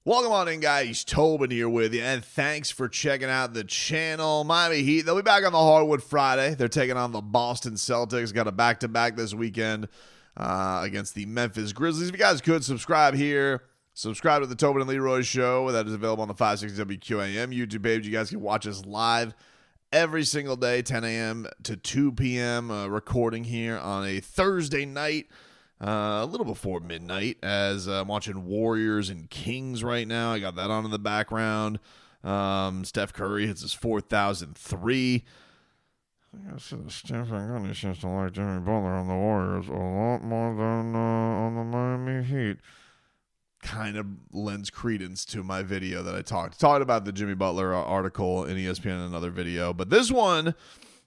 Welcome on in, guys. Tobin here with you, and thanks for checking out the channel. Miami Heat, they'll be back on the hardwood Friday. They're taking on the Boston Celtics. Got a back-to-back this weekend against the Memphis Grizzlies. If you guys could, subscribe here. Subscribe to the Tobin and Leroy Show. That is available on the 560 WQAM YouTube page. You guys can watch us live every single day, 10 a.m. to 2 p.m. Recording here on a Thursday night. A little before midnight, as I'm watching Warriors and Kings right now. I got that on in the background. Steph Curry hits his 4,003. I guess Steph got a chance to like Jimmy Butler on the Warriors a lot more than on the Miami Heat. Kind of lends credence to my video that I talked about the Jimmy Butler article in ESPN in another video. But this one,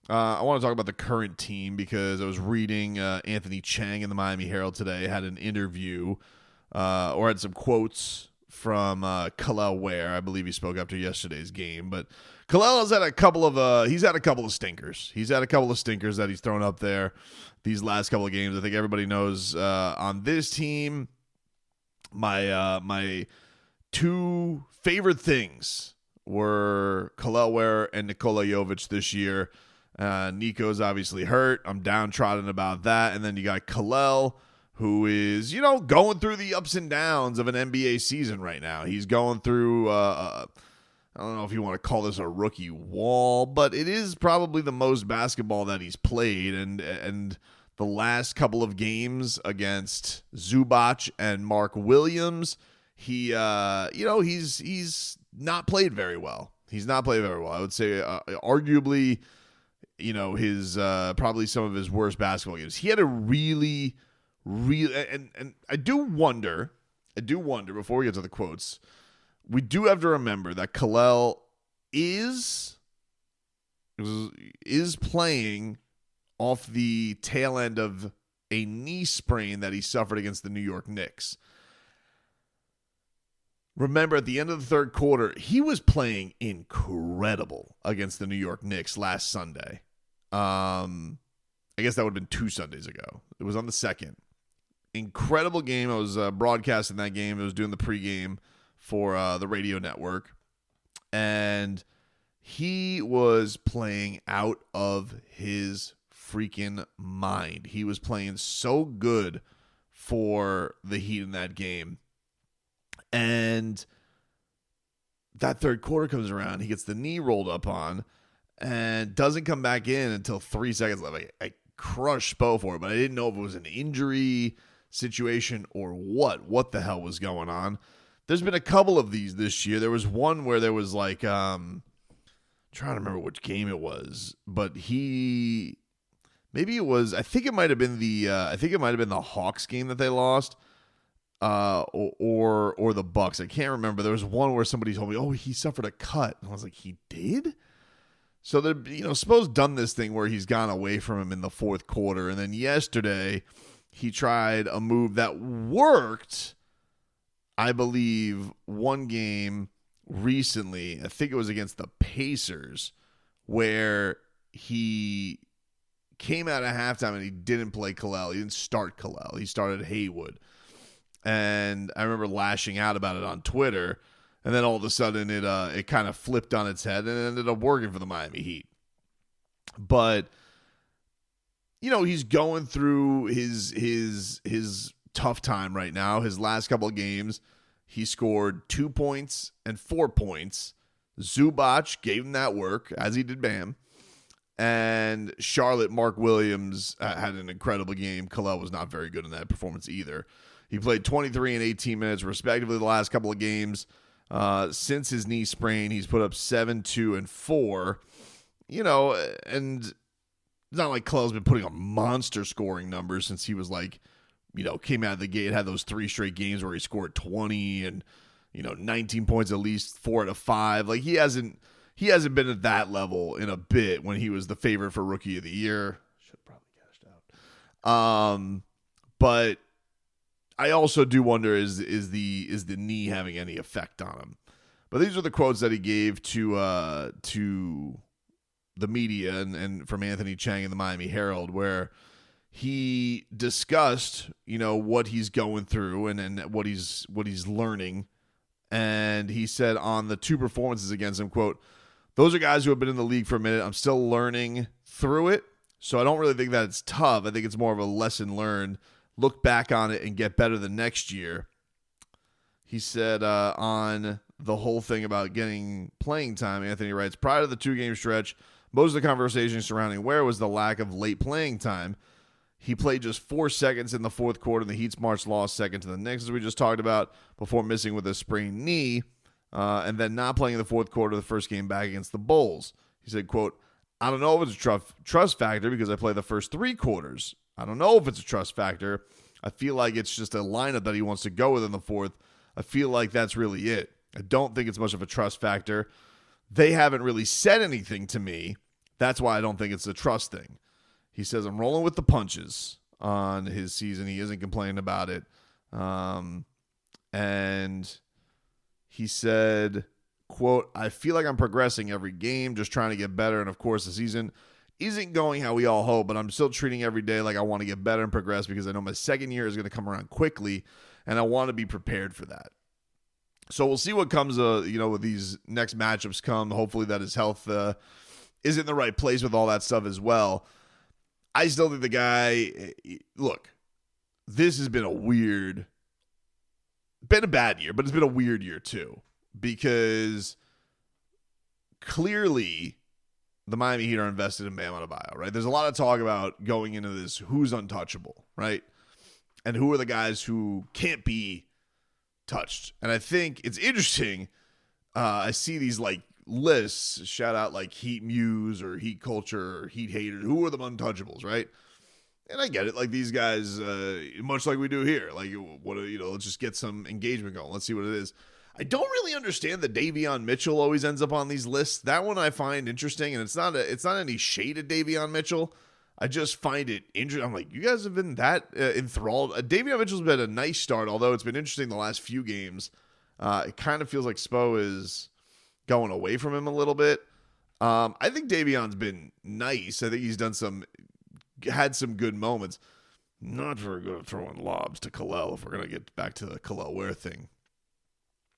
I want to talk about the current team because I was reading Anthony Chang in the Miami Herald today, had an interview or had some quotes from Kel'el Ware. I believe he spoke after yesterday's game. But Kel'el has had a couple of stinkers. He's had a couple of stinkers that he's thrown up there these last couple of games. I think everybody knows on this team, my two favorite things were Kel'el Ware and Nikola Jovic this year. Nico's obviously hurt. I'm downtrodden about that. And then you got Kel'el, who is, going through the ups and downs of an NBA season right now. He's going through, I don't know if you want to call this a rookie wall, but it is probably the most basketball that he's played. And the last couple of games against Zubac and Mark Williams, he's not played very well. He's not played very well. I would say arguably, his probably some of his worst basketball games. He had a really and I do wonder before we get to the quotes, we do have to remember that Kel'el is playing off the tail end of a knee sprain that he suffered against the New York Knicks. Remember, at the end of the third quarter, he was playing incredible against the New York Knicks last Sunday. I guess that would have been 2 Sundays ago. It was on the 2nd. Incredible game. I was broadcasting that game. I was doing the pregame for the radio network. And he was playing out of his freaking mind. He was playing so good for the Heat in that game. And that third quarter comes around. He gets the knee rolled up on and doesn't come back in until 3 seconds left. I crushed Spo for it, but I didn't know if it was an injury situation or what the hell was going on. There's been a couple of these this year. There was one where there was like, trying to remember which game it was, but I think it might have been the Hawks game that they lost. Or the Bucks. I can't remember. There was one where somebody told me, "Oh, he suffered a cut," and I was like, "He did?" So they're, Spo's done this thing where he's gone away from him in the fourth quarter, and then yesterday he tried a move that worked. I believe one game recently, I think it was against the Pacers, where he came out of halftime and he didn't play Kel'el. He didn't start Kel'el. He started Haywood. And I remember lashing out about it on Twitter, and then all of a sudden it kind of flipped on its head and it ended up working for the Miami Heat. But he's going through his tough time right now. His last couple of games, he scored 2 points and 4 points. Zubac gave him that work, as he did Bam. And Charlotte, Mark Williams had an incredible game. Kel'el was not very good in that performance either. He played 23 and 18 minutes, respectively, the last couple of games. Since his knee sprain, he's put up 7, 2, and 4. And it's not like Kel'el's been putting up monster scoring numbers since he was came out of the gate, had those 3 straight games where he scored 20 and, 19 points at least, 4 out of 5. He hasn't been at that level in a bit when he was the favorite for Rookie of the Year. Should have probably cashed out. But I also do wonder is the knee having any effect on him? But these are the quotes that he gave to the media and from Anthony Chang in the Miami Herald, where he discussed what he's going through and what he's learning And he said on the 2 performances against him, quote, "Those are guys who have been in the league for a minute. I'm still learning through it. So I don't really think that it's tough. I think it's more of a lesson learned. Look back on it and get better the next year." He said on the whole thing about getting playing time, Anthony writes, "Prior to the 2-game stretch, most of the conversation surrounding Ware was the lack of late playing time. He played just 4 seconds in the fourth quarter, and the Heat's March lost second to the Knicks, as we just talked about, before missing with a sprained knee, and then not playing in the fourth quarter of the first game back against the Bulls." He said, quote, "I don't know if it's a trust factor because I play the first 3 quarters. I don't know if it's a trust factor. I feel like it's just a lineup that he wants to go with in the fourth. I feel like that's really it. I don't think it's much of a trust factor. They haven't really said anything to me. That's why I don't think it's a trust thing." He says, "I'm rolling with the punches on his season. He isn't complaining about it." And he said, quote, "I feel like I'm progressing every game, just trying to get better. And of course, the season isn't going how we all hope, but I'm still treating every day like I want to get better and progress because I know my second year is going to come around quickly, and I want to be prepared for that." So we'll see what comes, with these next matchups come. Hopefully that his health is in the right place with all that stuff as well. I still think the guy, look, this has been a bad year, but it's been a weird year too, because clearly the Miami Heat are invested in Bam Adebayo, right? There's a lot of talk about going into this, who's untouchable, right? And who are the guys who can't be touched. And I think it's interesting. I see these lists, shout out like Heat Muse or Heat Culture or Heat Haters. Who are the untouchables, right? And I get it. Like these guys, much like we do here, let's just get some engagement going. Let's see what it is. I don't really understand that Davion Mitchell always ends up on these lists. That one I find interesting, and it's not any shade at Davion Mitchell. I just find it interesting. I'm like, you guys have been that enthralled. Davion Mitchell's been a nice start, although it's been interesting the last few games. It kind of feels like Spo is going away from him a little bit. I think Davion's been nice. I think he's had some good moments. Not very good at throwing lobs to Kel'el, if we're going to get back to the Kel'el Ware thing.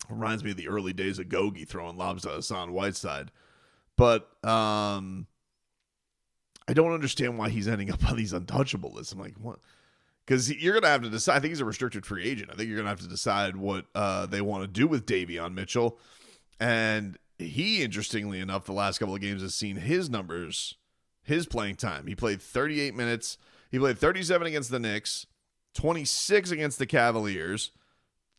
Reminds me of the early days of Gogi throwing lobs to Hassan Whiteside. But I don't understand why he's ending up on these untouchable lists. I'm like, what? Because you're going to have to decide. I think he's a restricted free agent. I think you're going to have to decide what they want to do with Davion Mitchell. And he, interestingly enough, the last couple of games has seen his numbers, his playing time. He played 38 minutes. He played 37 against the Knicks, 26 against the Cavaliers,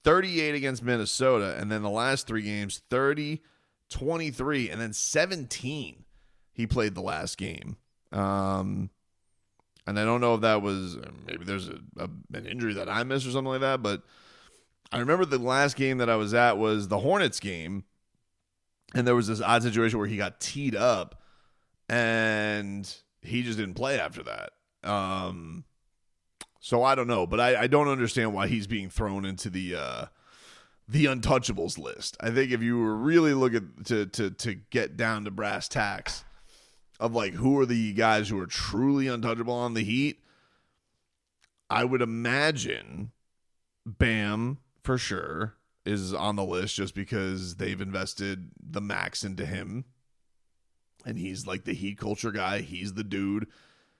38 against Minnesota, and then the last 3 games, 30, 23, and then 17 he played the last game. And I don't know if that was, maybe there's an injury that I missed or something like that, but I remember the last game that I was at was the Hornets game, and there was this odd situation where he got teed up, and he just didn't play after that. So I don't know, but I don't understand why he's being thrown into the untouchables list. I think if you were really looking to get down to brass tacks of like who are the guys who are truly untouchable on the Heat, I would imagine Bam for sure is on the list just because they've invested the max into him. And he's like the Heat culture guy. He's the dude.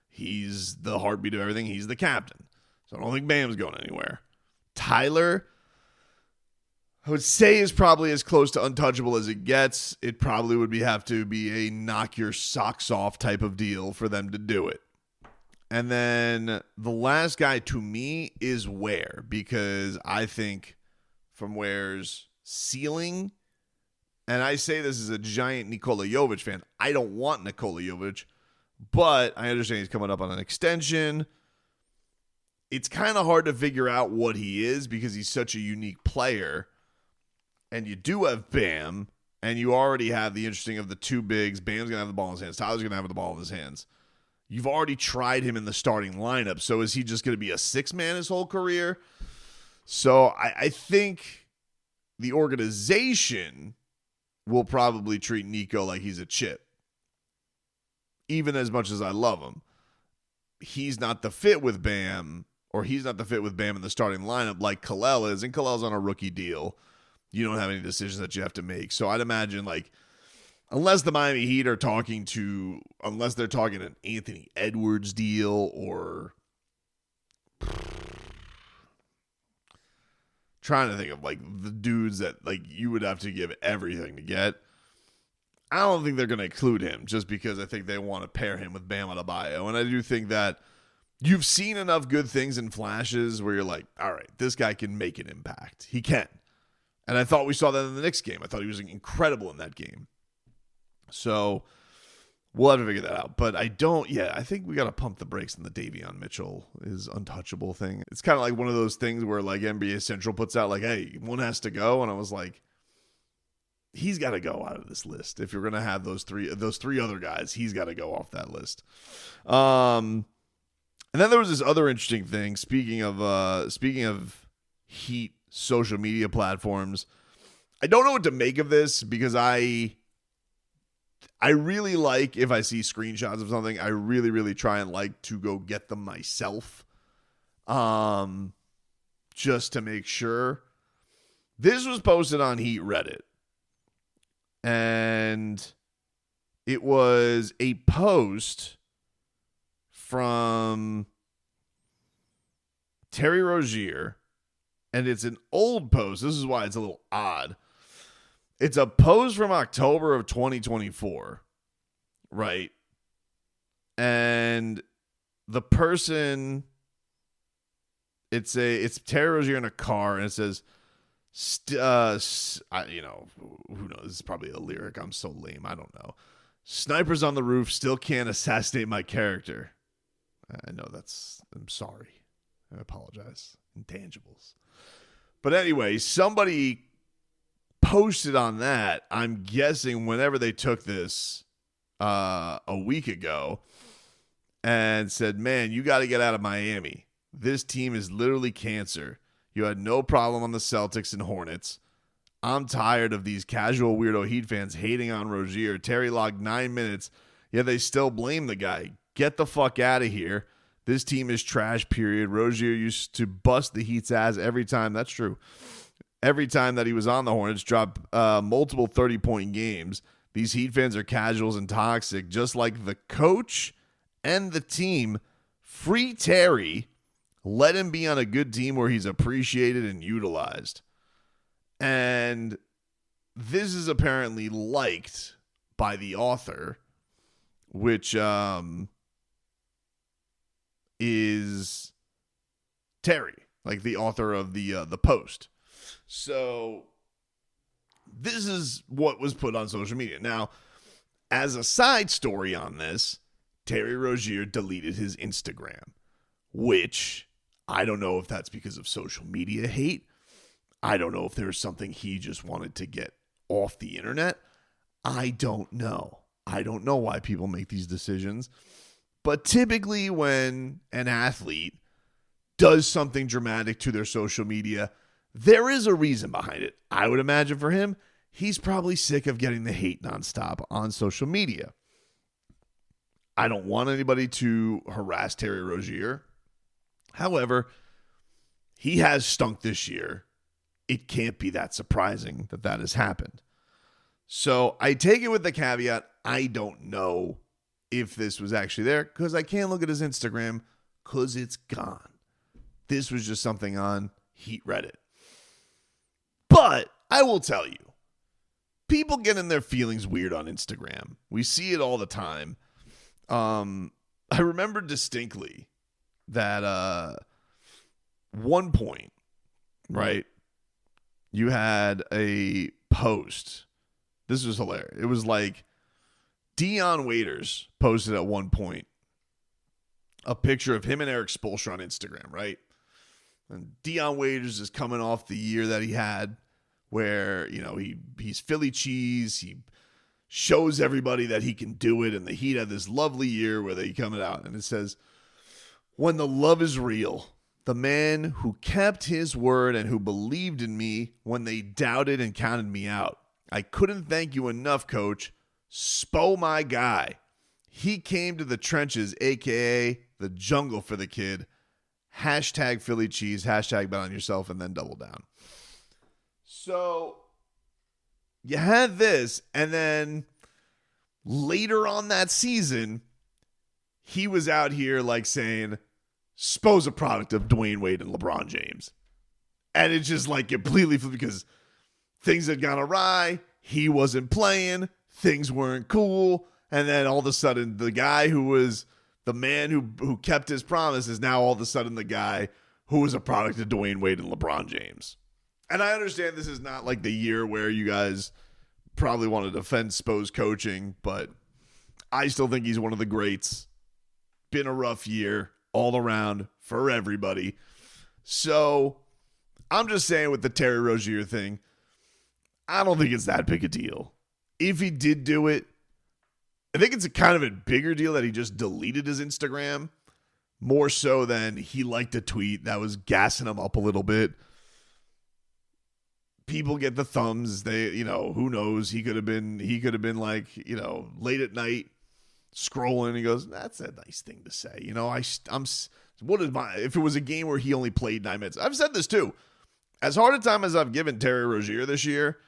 He's the heartbeat of everything. He's the captain. So I don't think Bam's going anywhere. Tyler, I would say, is probably as close to untouchable as it gets. It probably would have to be a knock your socks off type of deal for them to do it. And then the last guy to me is Ware, because I think from Ware's ceiling, and I say this as a giant Nikola Jovic fan, I don't want Nikola Jovic, but I understand he's coming up on an extension. It's kind of hard to figure out what he is because he's such a unique player. And you do have Bam, and you already have the interesting of the two bigs. Bam's going to have the ball in his hands. Tyler's going to have the ball in his hands. You've already tried him in the starting lineup. So is he just going to be a six-man his whole career? So I think the organization will probably treat Nico like he's a chip. Even as much as I love him. He's not the fit with Bam, or he's not the fit with Bam in the starting lineup like Kel'el is, and Kel'el's on a rookie deal. you don't have any decisions that you have to make. So I'd imagine, like, unless the Miami Heat are unless they're talking an Anthony Edwards deal or trying to think of, like, the dudes that, like, you would have to give everything to get. I don't think they're going to include him just because I think they want to pair him with Bam Adebayo. And I do think that you've seen enough good things in flashes where you're like, all right, this guy can make an impact. He can. And I thought we saw that in the Knicks game. I thought he was incredible in that game. So we'll have to figure that out. But I think we got to pump the brakes on the Davion Mitchell is untouchable thing. It's kind of like one of those things where, like, NBA Central puts out, like, hey, one has to go. And I was like, he's got to go out of this list. If you're going to have those three other guys, he's got to go off that list. And then there was this other interesting thing. Speaking of Heat social media platforms, I don't know what to make of this because I really like, if I see screenshots of something, I really, really try and like to go get them myself. Just to make sure. This was posted on Heat Reddit. And it was a post from Terry Rozier. And it's an old post. This is why it's a little odd. It's a post from October of 2024, right? And the person, it's Terry Rozier in a car, and it says, who knows? This is probably a lyric. I'm so lame. I don't know. Snipers on the roof still can't assassinate my character. I know I'm sorry. I apologize. Intangibles. But anyway, somebody posted on that, I'm guessing whenever they took this a week ago, and said, man, you got to get out of Miami. This team is literally cancer. You had no problem on the Celtics and Hornets. I'm tired of these casual weirdo Heat fans hating on Rozier. Terry logged 9 minutes, yet they still blame the guy. Get the fuck out of here. This team is trash, period. Rozier used to bust the Heat's ass every time. That's true. Every time that he was on the Hornets, dropped multiple 30-point games. These Heat fans are casuals and toxic, just like the coach and the team. Free Terry. Let him be on a good team where he's appreciated and utilized. And this is apparently liked by the author, which is Terry, like the author of the post. So this is what was put on social media. Now, as a side story on this, Terry Rozier deleted his Instagram, which I don't know if that's because of social media hate. I don't know if there's something he just wanted to get off the internet. I don't know. I don't know why people make these decisions. But typically when an athlete does something dramatic to their social media, there is a reason behind it. I would imagine for him, he's probably sick of getting the hate nonstop on social media. I don't want anybody to harass Terry Rozier. However, he has stunk this year. It can't be that surprising that has happened. So I take it with the caveat, I don't know if this was actually there because I can't look at his Instagram because it's gone. This was just something on Heat Reddit. But I will tell you, people get in their feelings weird on Instagram. We see it all the time. I remember distinctly that one point, right, you had a post. This was hilarious. It was like Dion Waiters posted at one point a picture of him and Eric Spoelstra on Instagram, right? And Dion Waiters is coming off the year that he had where, you know, he's Philly cheese. He shows everybody that he can do it. And the Heat had this lovely year where they come out. And it says, when the love is real, the man who kept his word and who believed in me when they doubted and counted me out. I couldn't thank you enough, coach. Spo my guy. He came to the trenches, a.k.a. the jungle for the kid. Hashtag Philly cheese. Hashtag bet on yourself and then double down. So you had this, and then later on that season, he was out here like saying, Spo's a product of Dwayne Wade and LeBron James. And it's just like completely flipped because things had gone awry. He wasn't playing. Things weren't cool. And then all of a sudden, the guy who was the man who kept his promise is now all of a sudden the guy who was a product of Dwayne Wade and LeBron James. And I understand this is not like the year where you guys probably want to defend Spo's coaching, but I still think he's one of the greats. Been a rough year all around for everybody. So I'm just saying with the Terry Rozier thing, I don't think it's that big a deal. If he did do it, I think it's a kind of a bigger deal that he just deleted his Instagram, more so than he liked a tweet that was gassing him up a little bit. People get the thumbs. They, who knows? He could have been like, late at night scrolling. He goes, that's a nice thing to say. If it was a game where he only played 9 minutes, I've said this too. As hard a time as I've given Terry Rozier this year,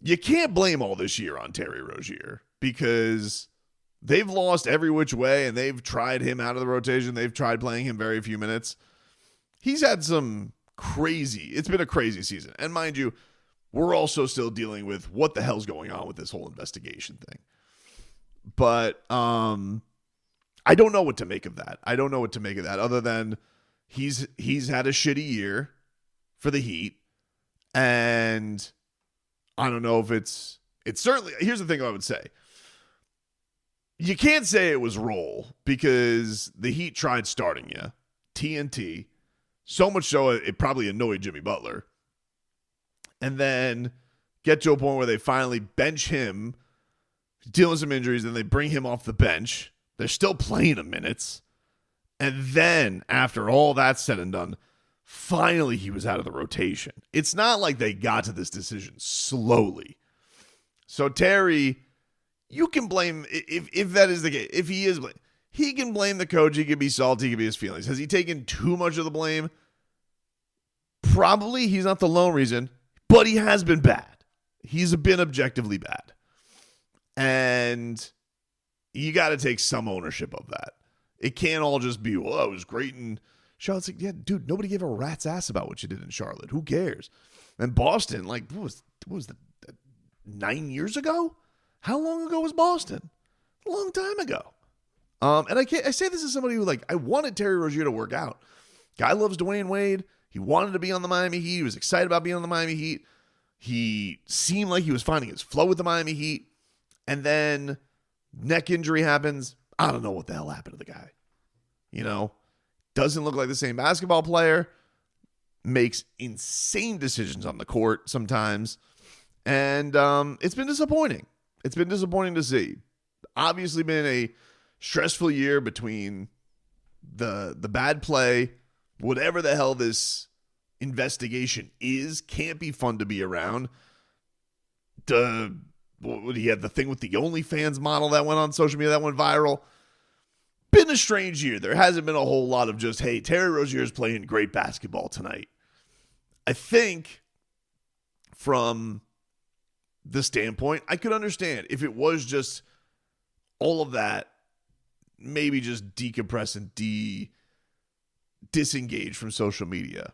you can't blame all this year on Terry Rozier because they've lost every which way and they've tried him out of the rotation. They've tried playing him very few minutes. He's had it's been a crazy season. And mind you, we're also still dealing with what the hell's going on with this whole investigation thing. But I don't know what to make of that. Other than he's had a shitty year for the Heat. And I don't know if it's certainly, here's the thing I would say. You can't say it was roll because the Heat tried starting you. TNT. So much so it probably annoyed Jimmy Butler. And then get to a point where they finally bench him, dealing with some injuries, and they bring him off the bench. They're still playing him minutes. And then, after all that's said and done, finally he was out of the rotation. It's not like they got to this decision slowly. So Terry, you can blame, if that is the case, if he is blamed, he can blame the coach, he can be salty, he can be his feelings. Has he taken too much of the blame? Probably. He's not the lone reason, but he has been bad. He's been objectively bad. And you got to take some ownership of that. It can't all just be, well, it was great. And Charlotte's like, yeah, dude, nobody gave a rat's ass about what you did in Charlotte. Who cares? And Boston, like, what was that, 9 years ago? How long ago was Boston? A long time ago. And I say this as somebody who, like, I wanted Terry Rozier to work out. Guy loves Dwayne Wade. He wanted to be on the Miami Heat. He was excited about being on the Miami Heat. He seemed like he was finding his flow with the Miami Heat. And then neck injury happens. I don't know what the hell happened to the guy. Doesn't look like the same basketball player. Makes insane decisions on the court sometimes. And it's been disappointing. It's been disappointing to see. Obviously been a stressful year between the bad play, whatever the hell this investigation is, can't be fun to be around. He had the thing with the OnlyFans model that went on social media that went viral. Been a strange year. There hasn't been a whole lot of just, hey, Terry Rozier is playing great basketball tonight. I think from the standpoint, I could understand if it was just all of that, maybe just decompress and disengage from social media.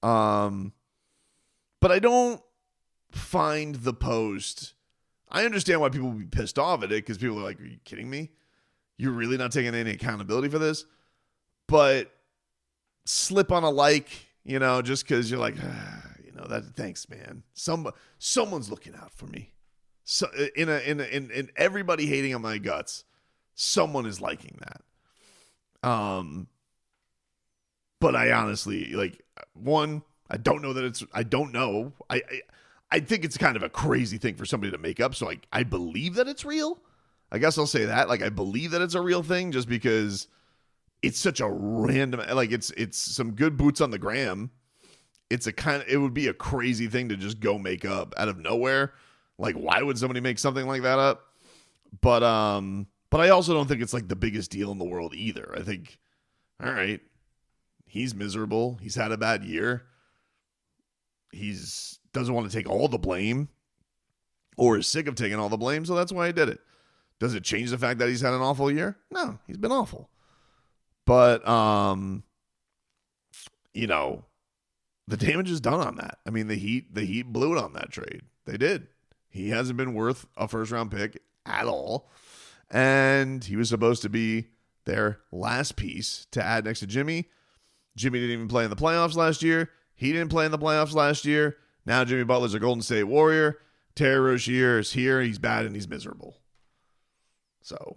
But I don't find the post. I understand why people would be pissed off at it because people are like, are you kidding me? You're really not taking any accountability for this? But slip on a like, just because you're like, thanks, man. Someone's looking out for me. So in everybody hating on my guts, someone is liking that. But I honestly, I don't know. I think it's kind of a crazy thing for somebody to make up. So I believe that it's real. I guess I'll say that. I believe that it's a real thing just because it's such a random, it's some good boots on the gram. It would be a crazy thing to just go make up out of nowhere. Why would somebody make something like that up? But I also don't think it's the biggest deal in the world either. I think, all right, he's miserable. He's had a bad year. Doesn't want to take all the blame. or is sick of taking all the blame, so that's why he did it. Does it change the fact that he's had an awful year? No, he's been awful. But, the damage is done on that. I mean, the Heat blew it on that trade. They did. He hasn't been worth a first-round pick at all. And he was supposed to be their last piece to add next to Jimmy. Jimmy didn't even play in the playoffs last year. He didn't play in the playoffs last year. Now Jimmy Butler's a Golden State Warrior. Terry Rozier is here. He's bad and he's miserable. So,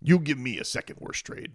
you give me a second worst trade.